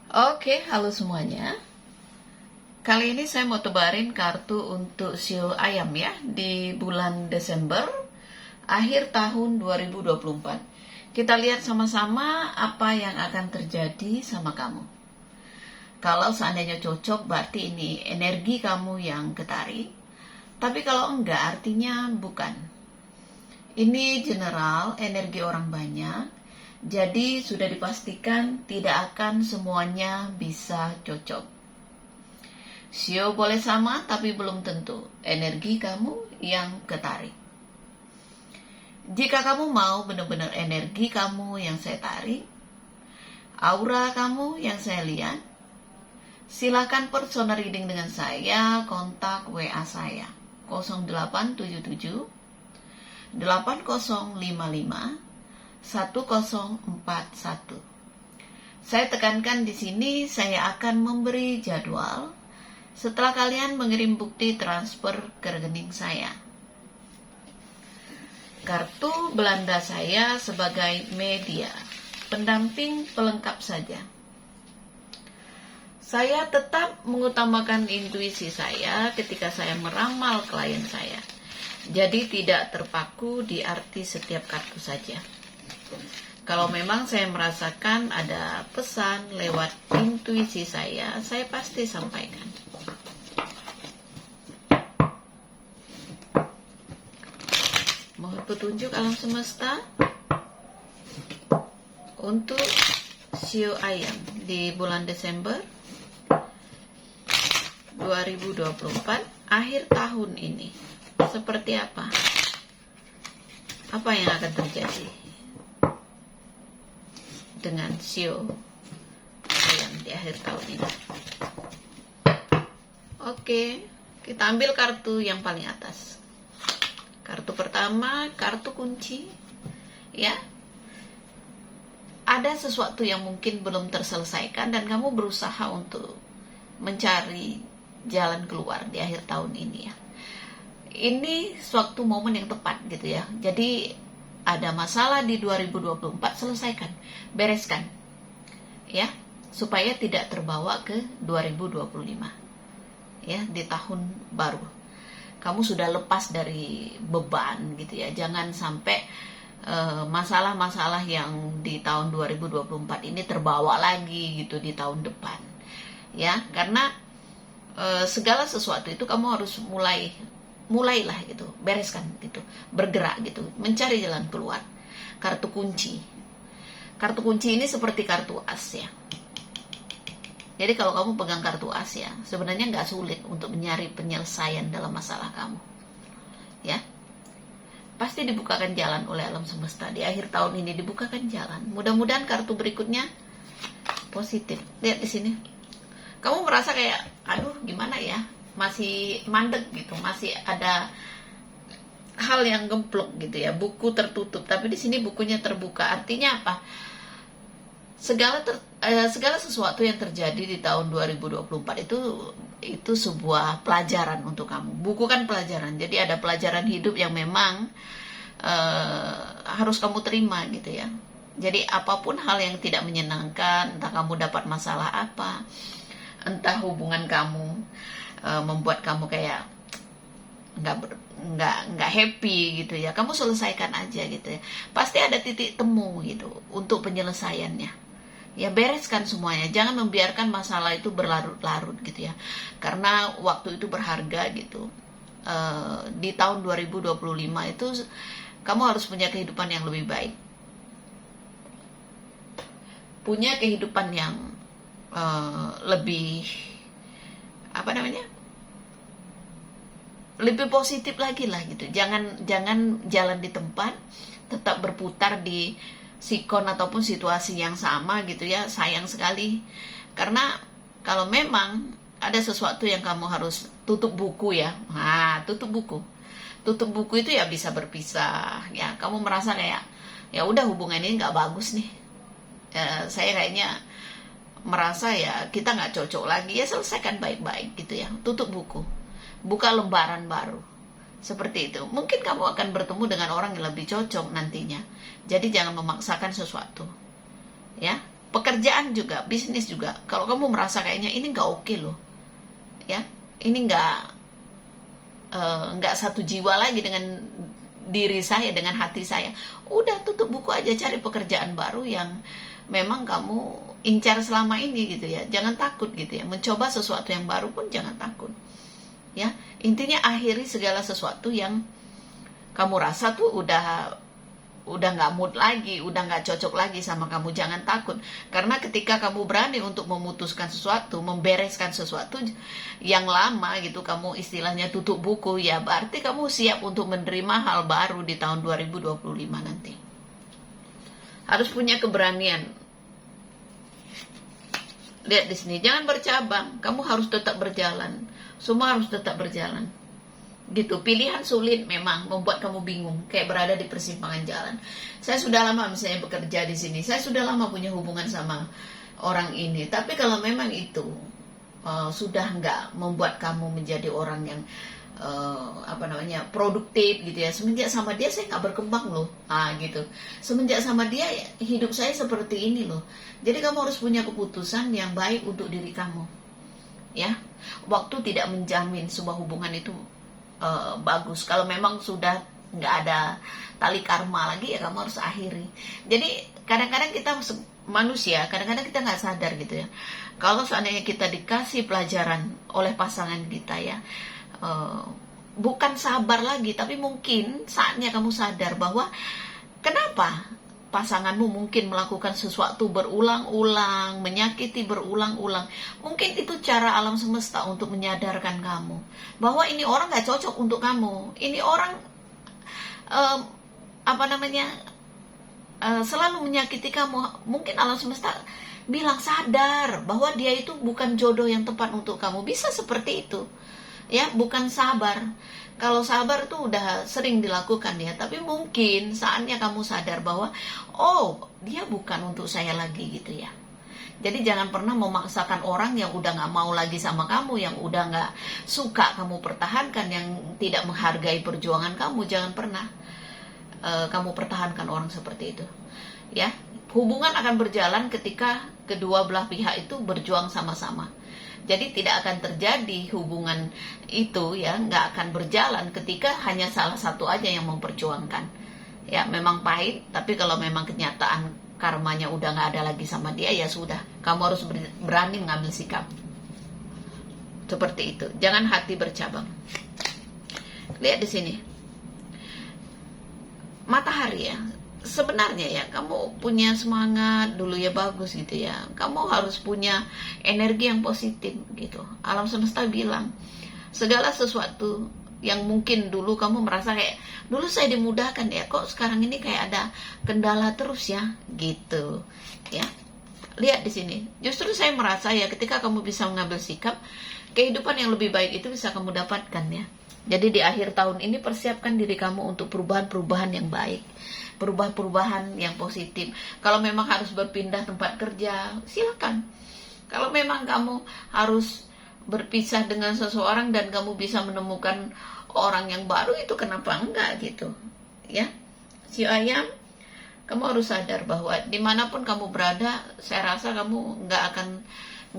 Oke, halo semuanya. Kali ini saya mau tebarin kartu untuk sio ayam ya di bulan Desember akhir tahun 2024. Kita lihat sama-sama apa yang akan terjadi sama kamu. Kalau seandainya cocok berarti ini energi kamu yang ketarik. Tapi kalau enggak artinya bukan. Ini general, energi orang banyak. Jadi sudah dipastikan tidak akan semuanya bisa cocok. Sio boleh sama tapi belum tentu energi kamu yang ketarik. Jika kamu mau benar-benar energi kamu yang saya tarik, aura kamu yang saya lihat, silakan personal reading dengan saya, kontak WA saya 0877 8055 1041. Saya tekankan di sini saya akan memberi jadwal setelah kalian mengirim bukti transfer ke rekening saya. Kartu Belanda saya sebagai media, pendamping pelengkap saja. Saya tetap mengutamakan intuisi saya ketika saya meramal klien saya. Jadi tidak terpaku di arti setiap kartu saja. Kalau memang saya merasakan ada pesan lewat intuisi saya pasti sampaikan. Mohon petunjuk alam semesta untuk sio ayam di bulan Desember 2024 akhir tahun ini. Seperti apa? Apa yang akan terjadi dengan sio ayam di akhir tahun ini? Oke, kita ambil kartu yang paling atas. Kartu pertama, kartu kunci. Ya. Ada sesuatu yang mungkin belum terselesaikan dan kamu berusaha untuk mencari jalan keluar di akhir tahun ini ya. Ini suatu momen yang tepat gitu ya. Jadi ada masalah di 2024, selesaikan, bereskan. Ya, supaya tidak terbawa ke 2025. Ya, di tahun baru. Kamu sudah lepas dari beban gitu ya. Jangan sampai masalah-masalah yang di tahun 2024 ini terbawa lagi gitu di tahun depan. Ya, karena segala sesuatu itu kamu harus mulailah gitu, bereskan gitu, bergerak gitu, mencari jalan keluar. Kartu kunci. Kartu kunci ini seperti kartu as ya. Jadi kalau kamu pegang kartu as ya, sebenarnya nggak sulit untuk mencari penyelesaian dalam masalah kamu. Ya. Pasti dibukakan jalan oleh alam semesta. Di akhir tahun ini dibukakan jalan. Mudah-mudahan kartu berikutnya positif. Lihat di sini. Kamu merasa kayak, aduh gimana ya, masih mandek gitu, masih ada hal yang gemplok gitu ya, buku tertutup, tapi di sini bukunya terbuka. Artinya apa? Segala sesuatu yang terjadi di tahun 2024 itu sebuah pelajaran untuk kamu. Buku kan pelajaran, jadi ada pelajaran hidup yang memang harus kamu terima gitu ya. Jadi apapun hal yang tidak menyenangkan, entah kamu dapat masalah apa, entah hubungan kamu membuat kamu kayak nggak happy gitu ya, kamu selesaikan aja gitu ya. Pasti ada titik temu gitu untuk penyelesaiannya. Ya bereskan semuanya, jangan membiarkan masalah itu berlarut-larut gitu ya. Karena waktu itu berharga gitu. Di tahun 2025 itu kamu harus punya kehidupan yang lebih baik. Punya kehidupan yang lebih lebih positif lagi lah gitu. Jangan jalan di tempat, tetap berputar di sikon ataupun situasi yang sama gitu ya. Sayang sekali, karena kalau memang ada sesuatu yang kamu harus tutup buku ya, tutup buku itu ya bisa berpisah ya. Kamu merasa kayak ya udah hubungan ini nggak bagus nih, saya kayaknya merasa ya kita nggak cocok lagi, ya selesaikan baik-baik gitu ya. Tutup buku, buka lembaran baru. Seperti itu. Mungkin kamu akan bertemu dengan orang yang lebih cocok nantinya. Jadi jangan memaksakan sesuatu. Ya. Pekerjaan juga, bisnis juga. Kalau kamu merasa kayaknya ini nggak oke loh, ya, ini nggak satu jiwa lagi dengan diri saya, dengan hati saya, udah tutup buku aja, cari pekerjaan baru yang memang kamu incar selama ini gitu ya. Jangan takut gitu ya, mencoba sesuatu yang baru pun jangan takut ya. Intinya akhiri segala sesuatu yang kamu rasa tuh udah nggak mood lagi, udah nggak cocok lagi sama kamu. Jangan takut, karena ketika kamu berani untuk memutuskan sesuatu, membereskan sesuatu yang lama gitu, kamu istilahnya tutup buku, ya berarti kamu siap untuk menerima hal baru di tahun 2025 nanti. Harus punya keberanian. Lihat di sini, jangan bercabang, kamu harus tetap berjalan, semua harus tetap berjalan. Gitu, pilihan sulit memang membuat kamu bingung, kayak berada di persimpangan jalan. Saya sudah lama misalnya bekerja di sini, saya sudah lama punya hubungan sama orang ini, tapi kalau memang itu sudah nggak membuat kamu menjadi orang yang produktif gitu ya, semenjak sama dia saya nggak berkembang loh, gitu. Semenjak sama dia hidup saya seperti ini loh. Jadi kamu harus punya keputusan yang baik untuk diri kamu, ya. Waktu tidak menjamin sebuah hubungan itu bagus. Kalau memang sudah nggak ada tali karma lagi, ya kamu harus akhiri. Jadi kadang-kadang kita manusia, kadang-kadang kita nggak sadar gitu ya, kalau seandainya kita dikasih pelajaran oleh pasangan kita ya, bukan sabar lagi, tapi mungkin saatnya kamu sadar bahwa kenapa pasanganmu mungkin melakukan sesuatu berulang-ulang, menyakiti berulang-ulang. Mungkin itu cara alam semesta untuk menyadarkan kamu bahwa ini orang gak cocok untuk kamu. Ini orang selalu menyakiti kamu. Mungkin alam semesta bilang sadar bahwa dia itu bukan jodoh yang tepat untuk kamu. Bisa seperti itu, ya, bukan sabar. Kalau sabar tuh udah sering dilakukan ya, tapi mungkin saatnya kamu sadar bahwa oh, dia bukan untuk saya lagi gitu ya. Jadi jangan pernah memaksakan orang yang udah gak mau lagi sama kamu, yang udah gak suka kamu pertahankan, yang tidak menghargai perjuangan kamu. Jangan pernah kamu pertahankan orang seperti itu, ya. Hubungan akan berjalan ketika kedua belah pihak itu berjuang sama-sama. Jadi tidak akan terjadi hubungan itu ya, nggak akan berjalan ketika hanya salah satu aja yang memperjuangkan. Ya memang pahit, tapi kalau memang kenyataan karmanya udah nggak ada lagi sama dia, ya sudah, kamu harus berani mengambil sikap seperti itu. Jangan hati bercabang. Lihat di sini, matahari ya. Sebenarnya ya, kamu punya semangat dulu ya, bagus gitu ya. Kamu harus punya energi yang positif gitu. Alam semesta bilang segala sesuatu yang mungkin dulu kamu merasa kayak dulu saya dimudahkan ya, kok sekarang ini kayak ada kendala terus ya gitu ya. Lihat di sini, justru saya merasa ya ketika kamu bisa mengambil sikap, kehidupan yang lebih baik itu bisa kamu dapatkan ya. Jadi di akhir tahun ini persiapkan diri kamu untuk perubahan-perubahan yang baik, perubahan-perubahan yang positif. Kalau memang harus berpindah tempat kerja, silakan. Kalau memang kamu harus berpisah dengan seseorang dan kamu bisa menemukan orang yang baru, itu kenapa enggak gitu ya. Si ayam, kamu harus sadar bahwa dimanapun kamu berada, saya rasa kamu nggak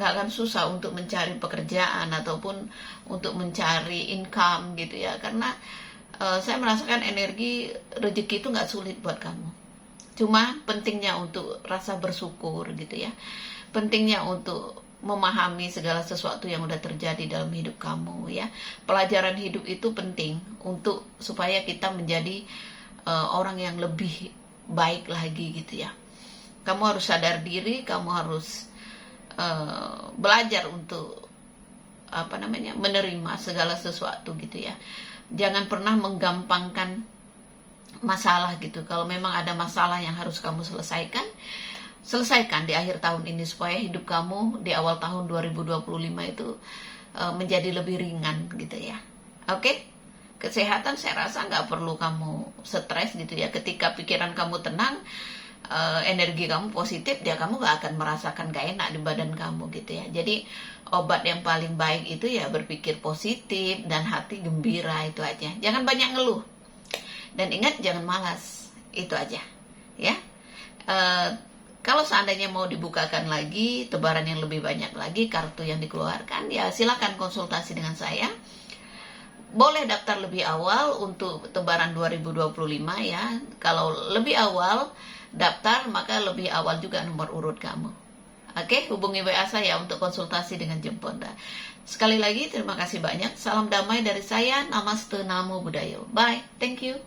akan susah untuk mencari pekerjaan ataupun untuk mencari income gitu ya, karena saya merasakan energi rezeki itu nggak sulit buat kamu. Cuma pentingnya untuk rasa bersyukur gitu ya, pentingnya untuk memahami segala sesuatu yang udah terjadi dalam hidup kamu ya. Pelajaran hidup itu penting untuk supaya kita menjadi orang yang lebih baik lagi gitu ya. Kamu harus sadar diri, kamu harus belajar untuk menerima segala sesuatu gitu ya. Jangan pernah menggampangkan masalah gitu. Kalau memang ada masalah yang harus kamu selesaikan di akhir tahun ini, supaya hidup kamu di awal tahun 2025 itu menjadi lebih ringan gitu ya. Oke? Kesehatan saya rasa nggak perlu kamu stres gitu ya. Ketika pikiran kamu tenang, energi kamu positif, ya kamu gak akan merasakan gak enak di badan kamu gitu ya. Jadi obat yang paling baik itu ya berpikir positif dan hati gembira, itu aja. Jangan banyak ngeluh, dan ingat jangan malas, itu aja ya. Kalau seandainya mau dibukakan lagi, tebaran yang lebih banyak lagi, kartu yang dikeluarkan, ya silakan konsultasi dengan saya. Boleh daftar lebih awal untuk tebaran 2025 ya. Kalau lebih awal daftar, maka lebih awal juga nomor urut kamu. Oke, hubungi WA saya untuk konsultasi dengan Jemponda. Sekali lagi, terima kasih banyak. Salam damai dari saya, Namaste Namo Buddhaya. Bye, thank you.